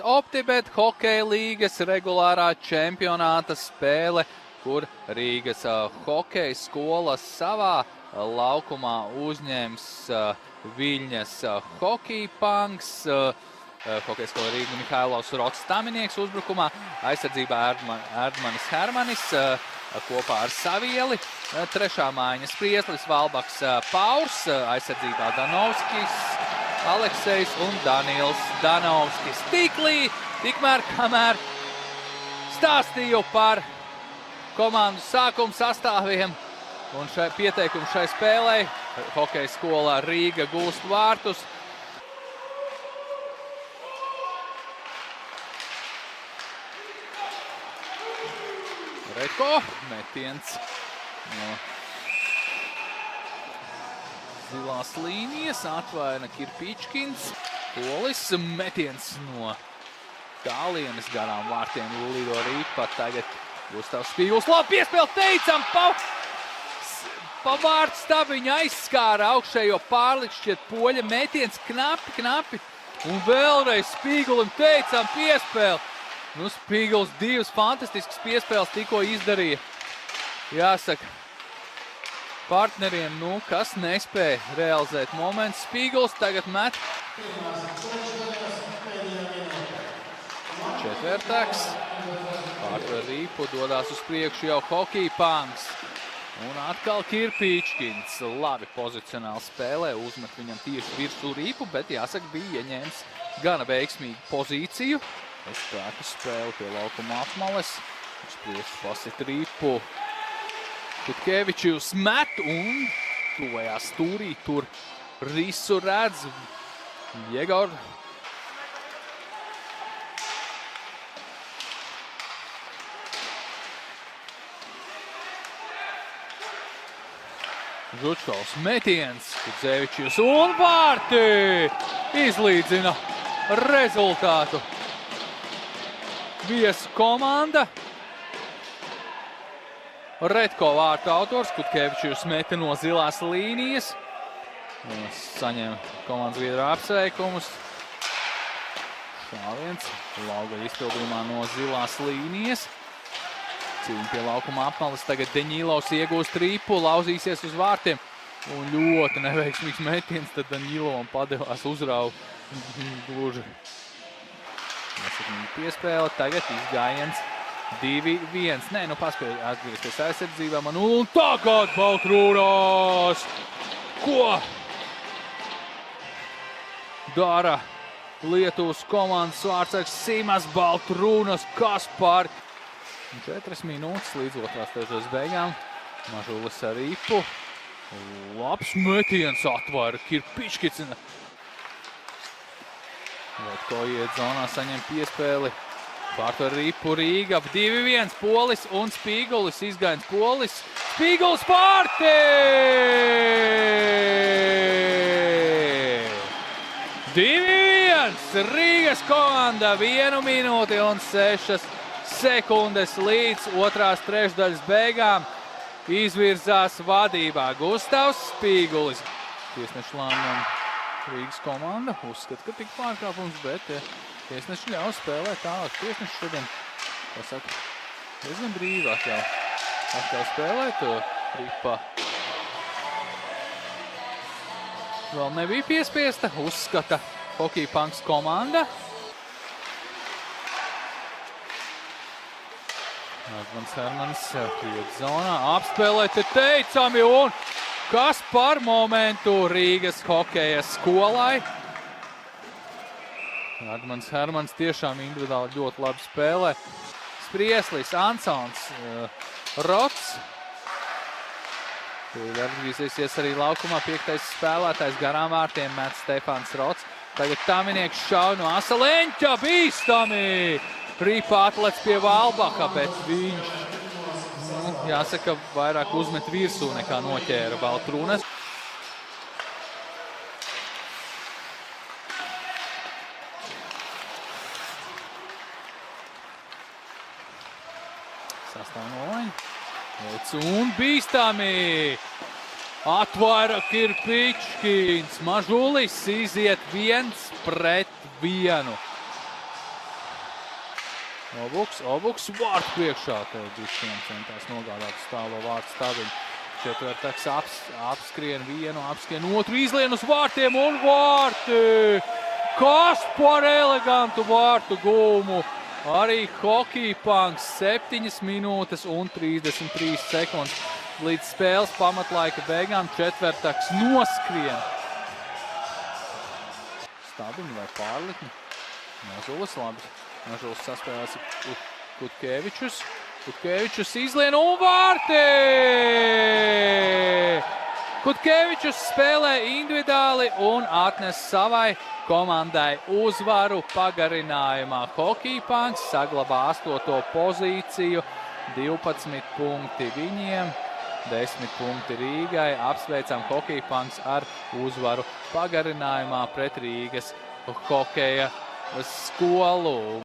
Optibet hokeja līgas regulārā čempionāta spēle, kur Rīgas hokeja skola savā laukumā uzņems Viļņas Hockey Punks. Hokeja skola Rīga Mihailovs Rots Taminieks uzbrukumā, aizsardzībā Erdmanis Hermanis kopā ar Savieli. Trešā mājiņa Sprieslis, Valbaks Paurs, aizsardzībā Danovskis, Aleksejs un Daniels Danovskis. Tikmēr, kamēr stāstīju par komandu sākuma sastāviem un pieteikumu šai spēlei, hokeja skolā Rīga gūst vārtus. Redko, metiens no zilās līnijas, atvaina Kirpičkins. Polis, metiens no tālienes garām vārtiem lido Rīpa. Tagad Gustavs Spīguls, labi piespēl, teicam, pa vārtu stabiņu aizskāra augšējo pārlikšķiet poļa metiens knapi. Un vēlreiz Spīgulim teicam piespēl. Nu, Spīguls divas fantastiskas piespēles tikko izdarīja. Jāsaka, partneriem, kas nespēja realizēt momentu. Spīguls tagad met. Četvertaks. Pārtver Rīpu, dodās uz priekšu jau Hockey Punks. Un atkal Kirpičkins. Labi pozicionāli spēlē, uzmet viņam tieši virsū Rīpu, bet jāsaka, bija ieņēmis gana veiksmīgu pozīciju. Spēku spēli pie laukuma apmales. Uz priekšu pasit Rīpu. Kutkevičs met un tuvajā stūrī tur risu redz. Jegor. Žučkovs metiens. Kutkevičs un vārti izlīdzina rezultātu. Viesu komanda. Redko vārtu autors, Kutkevičs meta no zilās līnijas. Saņem komandas biedru apsveikumus. Šāviens Lauga izpildījumā no zilās līnijas. Cīņa pie laukuma apmales. Tagad Deņīlovs iegūst Rīpu, lauzīsies uz vārtiem. Un ļoti neveiksmīgs metiens, tad Deņīlovam padevās uzraugu gluži. Piespēle, tagad izgājiens 2-1. Nē, paspēja atgriezties aizsardzībā. Un tagad Baltrūnas! Ko dara Lietuvas komandas vārdsargs Simas Baltrūnas? Kas par 4 minūtes līdz otrās trešdaļas beigām. Mažulis ar Rīpu. Labs metiens atvaira Kirpičkins. Redko iet zonā, saņem piespēli. Pārtver Rīpu Rīga. 2-1 Polis un Spīgulis. Izgājiens Polis. Spīgulis pārti! 2-1 Rīgas komanda. 1 minūti un 6 sekundes līdz otrās trešdaļas beigām. Izvirzās vadībā Gustavs Spīgulis. Tiesnešu lēmumu Rīgas komanda uzskata, ka tik pārkāpums, bet tiesneši ļauj spēlēt tālāk. Tiesneši šodien, diezgan brīvi atkal spēlēt. Rīpa vēl nebija piespiesta, uzskata Hockey Punks komanda. Erdmanis Hermanis iet zonā, apspēlēt teicami un kas par momentu Rīgas hokeja skolai. Erdmanis Hermanis tiešām individuāli ļoti labi spēlē. Sprieslis, Ansons, Rots. Tur atgriezīsies arī laukumā 5. spēlētājs garām vārtiem met Stefans Rots. Tagad Taminieks šauj no Asaleņķa, bīstami! Rīpā atlec pie Valbaka, bet viņš jāsaka, vairāk uzmet virsū nekā noķēra Baltrūnas. Sastāv nolaņa. Un bīstami! Atvaira Kirpičkins. Mažulis iziet 1-1. Obuks vārtu priekšā. Te bišķiem centās nogādāt uz tālo vārtu stabiņu. Četvertaks apskrien vienu, apskrien otru, izlien uz vārtiem un vārti! Kas par elegantu vārtu gūmu! Arī Hockey Punks 7 minūtes un 33 sekundes. Līdz spēles pamatlaika beigām četvertaks noskrien. Stabiņu vai pārlikni? Mažulis labi. Mažulis saspēlēs Kutkevičus. Kutkevičus izlien un vārti! Kutkevičus spēlē individuāli un atnes savai komandai uzvaru pagarinājumā. Hockey Punks saglabā 8. pozīciju, 12 punkti viņiem, 10 punkti Rīgai. Apsveicam Hockey Punks ar uzvaru pagarinājumā pret Rīgas hokeja skolu.